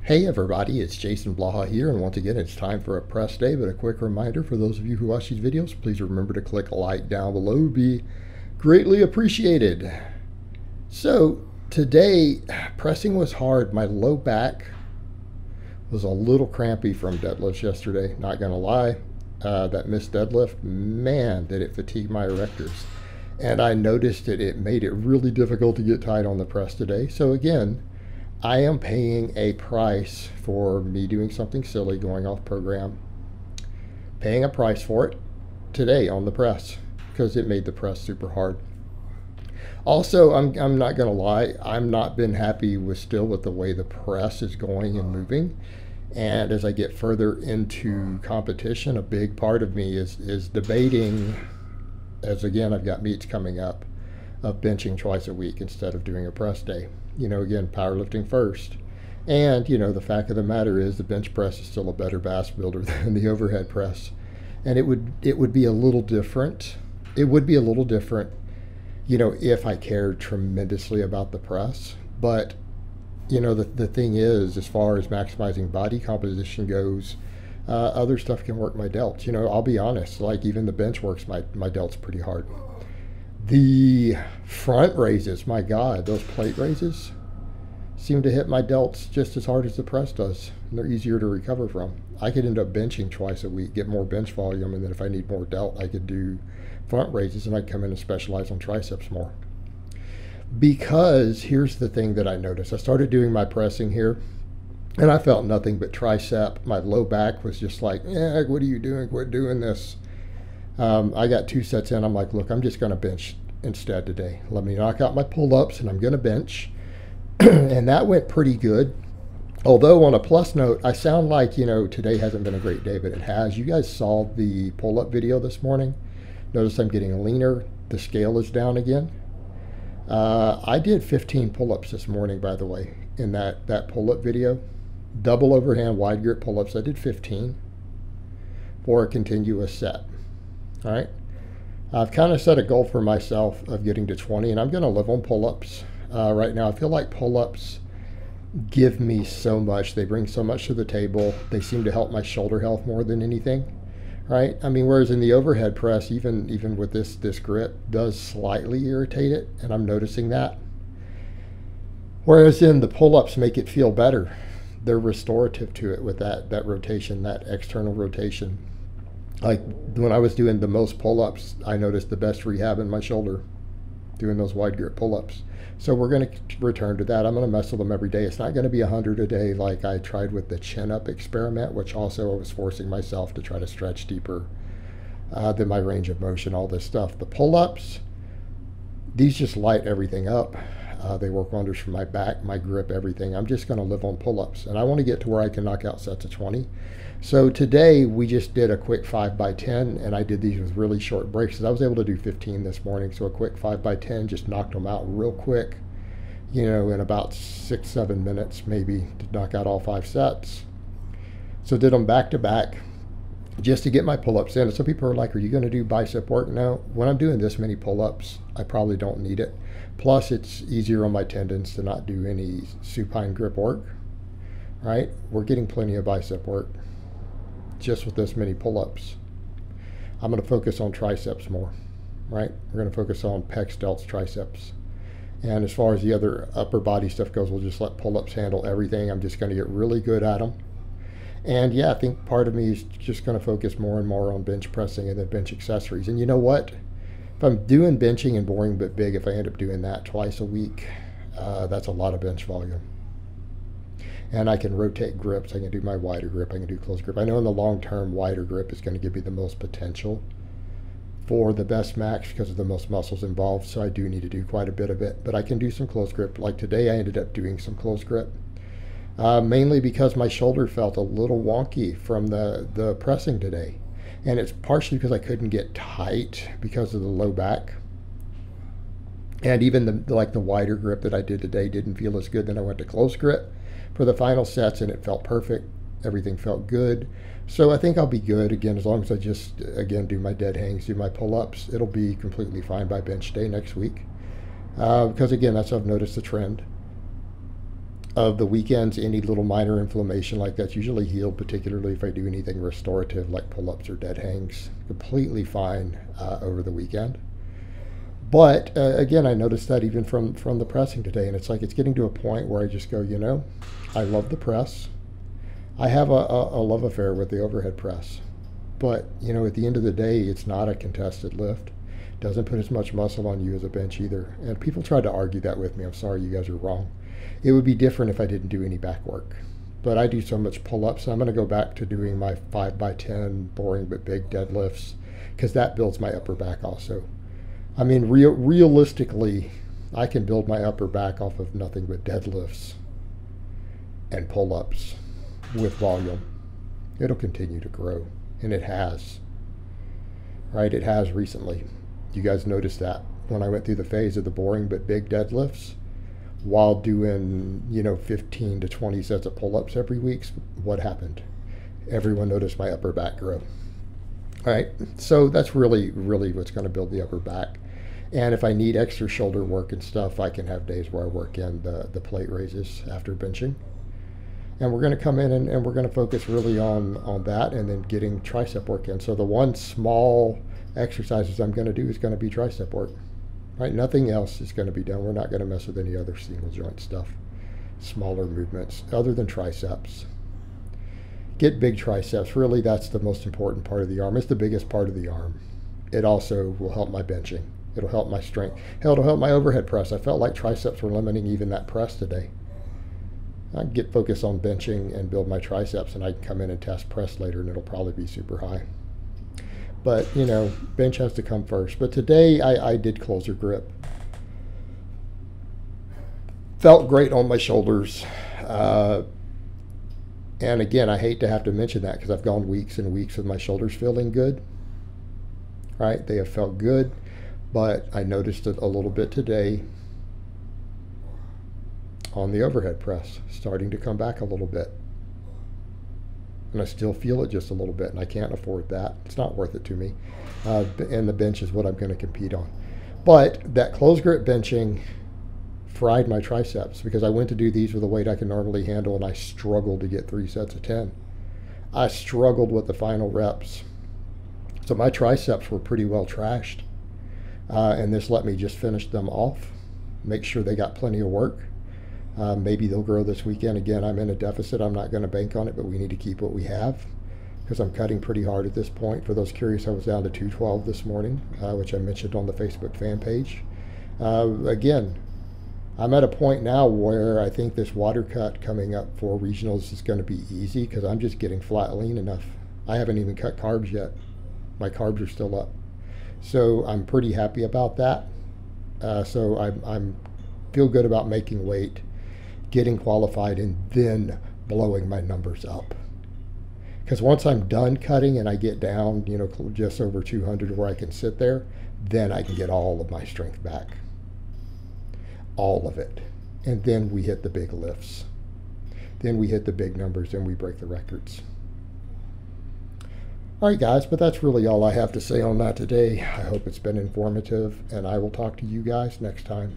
Hey everybody, it's Jason Blaha here, and once again it's time for a press day, but a quick reminder for those of you who watch these videos, please remember to click like down below, it would be greatly appreciated. So today, pressing was hard. My low back was a little crampy from deadlifts yesterday, not gonna lie. That missed deadlift, man, did it fatigue my erectors. And I noticed that it made it really difficult to get tight on the press today. So again, I am paying a price for me doing something silly, going off program, paying a price for it today on the press because it made the press super hard. Also, I'm not going to lie, I'm not been happy with the way the press is going and moving. And as I get further into competition, a big part of me is debating, as again, I've got meets coming up, of benching twice a week instead of doing a press day. You know, again, powerlifting first. And, you know, the fact of the matter is the bench press is still a better mass builder than the overhead press. And it would be a little different. It would be a little different, you know, if I cared tremendously about the press. But, you know, the thing is, as far as maximizing body composition goes, other stuff can work my delts. You know, I'll be honest, like even the bench works my delts pretty hard. The front raises, my God, those plate raises seem to hit my delts just as hard as the press does. And they're easier to recover from. I could end up benching twice a week, get more bench volume, and then if I need more delt, I could do front raises and I'd come in and specialize on triceps more. Because here's the thing that I noticed. I started doing my pressing here and I felt nothing but tricep. My low back was just like, yeah, what are you doing? Quit doing this. I got 2 sets in. I'm like, look, I'm just going to bench instead today. Let me knock out my pull-ups and I'm going to bench. And that went pretty good. Although on a plus note, I sound like, you know, today hasn't been a great day, but it has. You guys saw the pull-up video this morning. Notice I'm getting leaner. The scale is down again. I did 15 pull-ups this morning, by the way, in that pull-up video. Double overhand wide grip pull-ups. I did 15 for a continuous set. All right, I've kind of set a goal for myself of getting to 20, and I'm going to live on pull-ups right now. I feel like pull-ups give me so much. They bring so much to the table. They seem to help my shoulder health more than anything, right? I mean, whereas in the overhead press, even with this grip, does slightly irritate it, and I'm noticing that. Whereas in the pull-ups make it feel better. They're restorative to it with that rotation, that external rotation. Like when I was doing the most pull-ups, I noticed the best rehab in my shoulder doing those wide grip pull-ups. So we're going to return to that. I'm going to mess with them every day. It's not going to be 100 a day like I tried with the chin-up experiment, which also I was forcing myself to try to stretch deeper than my range of motion, all this stuff. The pull-ups, these just light everything up. They work wonders for my back, my grip, everything. I'm just going to live on pull-ups, and I want to get to where I can knock out sets of 20. So today we just did a quick 5x10, and I did these with really short breaks. I was able to do 15 this morning, so a quick 5x10 just knocked them out real quick, you know, in about 6-7 minutes maybe to knock out all 5 sets. So did them back to back just to get my pull-ups in. And some people are like, are you going to do bicep work? No, when I'm doing this many pull-ups, I probably don't need it. Plus, it's easier on my tendons to not do any supine grip work, right? We're getting plenty of bicep work just with this many pull-ups. I'm going to focus on triceps more, right? We're going to focus on pecs, delts, triceps. And as far as the other upper body stuff goes, we'll just let pull-ups handle everything. I'm just going to get really good at them. And yeah, I think part of me is just going to focus more and more on bench pressing and then bench accessories. And you know what? If I'm doing benching and boring but big, if I end up doing that twice a week, that's a lot of bench volume. And I can rotate grips. I can do my wider grip. I can do close grip. I know in the long term, wider grip is going to give me the most potential for the best max because of the most muscles involved. So I do need to do quite a bit of it. But I can do some close grip. Like today, I ended up doing some close grip. Mainly because my shoulder felt a little wonky from the pressing today. And it's partially because I couldn't get tight because of the low back. And even the wider grip that I did today didn't feel as good. Then I went to close grip for the final sets and it felt perfect. Everything felt good. So I think I'll be good again as long as I just, again, do my dead hangs, do my pull-ups. It'll be completely fine by bench day next week. Because again, that's how I've noticed the trend. of the weekends, any little minor inflammation like that's usually healed, particularly if I do anything restorative like pull-ups or dead hangs. Completely fine over the weekend. But again, I noticed that even from the pressing today, and it's like it's getting to a point where I just go, I love the press. I have a love affair with the overhead press. But, at the end of the day, it's not a contested lift. Doesn't put as much muscle on you as a bench either. And people tried to argue that with me. I'm sorry, you guys are wrong. It would be different if I didn't do any back work. But I do so much pull-ups, so I'm going to go back to doing my 5x10 boring but big deadlifts, because that builds my upper back also. I mean, realistically, I can build my upper back off of nothing but deadlifts and pull-ups with volume. It'll continue to grow, and it has. Right? It has recently. You guys noticed that when I went through the phase of the boring but big deadlifts, while doing, 15 to 20 sets of pull-ups every week, what happened? Everyone noticed my upper back grow. All right, so that's really, really what's going to build the upper back. And if I need extra shoulder work and stuff, I can have days where I work in the plate raises after benching. And we're going to come in and we're going to focus really on that, and then getting tricep work in. So the one small exercises I'm going to do is going to be tricep work. Right? Nothing else is going to be done. We're not going to mess with any other single joint stuff. Smaller movements other than triceps. Get big triceps. Really, that's the most important part of the arm. It's the biggest part of the arm. It also will help my benching. It'll help my strength. Hell, it'll help my overhead press. I felt like triceps were limiting even that press today. I can get focused on benching and build my triceps, and I can come in and test press later, and it'll probably be super high. But, bench has to come first. But today I did closer grip. Felt great on my shoulders. And again, I hate to have to mention that because I've gone weeks and weeks with my shoulders feeling good. Right? They have felt good. But I noticed it a little bit today on the overhead press, starting to come back a little bit. And I still feel it just a little bit, and I can't afford that. It's not worth it to me. And the bench is what I'm going to compete on. But that close grip benching fried my triceps, because I went to do these with a weight I can normally handle, and I struggled to get 3 sets of 10. I struggled with the final reps. So my triceps were pretty well trashed. And this let me just finish them off, make sure they got plenty of work. Maybe they'll grow this weekend. Again, I'm in a deficit. I'm not going to bank on it, but we need to keep what we have, because I'm cutting pretty hard at this point. For those curious, I was down to 212 this morning, which I mentioned on the Facebook fan page. Again, I'm at a point now where I think this water cut coming up for regionals is going to be easy, because I'm just getting flat lean enough. I haven't even cut carbs yet. My carbs are still up. So I'm pretty happy about that. So I'm feel good about making weight, getting qualified, and then blowing my numbers up. Because once I'm done cutting and I get down, just over 200 where I can sit there, then I can get all of my strength back. All of it. And then we hit the big lifts. Then we hit the big numbers, and we break the records. All right, guys, but that's really all I have to say on that today. I hope it's been informative, and I will talk to you guys next time.